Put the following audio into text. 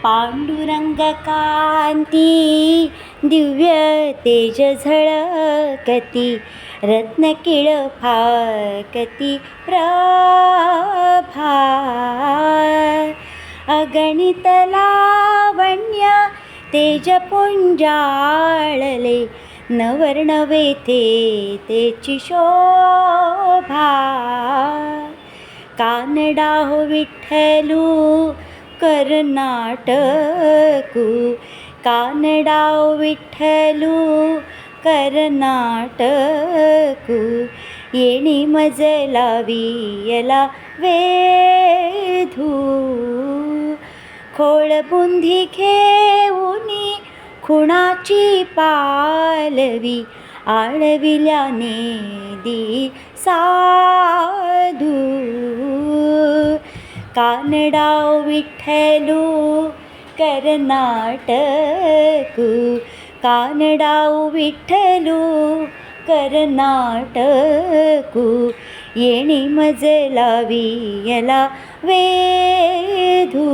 पांडुरंग कांती दिव्य तेज झळकती, रत्नकिळ फाकती प्रभा, अगणित लावण्य तेजपुंजाळले, नवर्ण वेथे तेची शोभा. कानडा हो विठ्ठलू कर्नाटकू, कानडा हो विठ्ठलू कर्नाटकू, येणी मजला वियला वेधू, खोळबुंदी घेऊनी खुणाची पालवी, आळविल्याने दी साधू. कानडा विठ्ठलू कर्नाटकू, कानडा विठ्ठलू कर्नाटकू, येणी मजला वियला वेधू.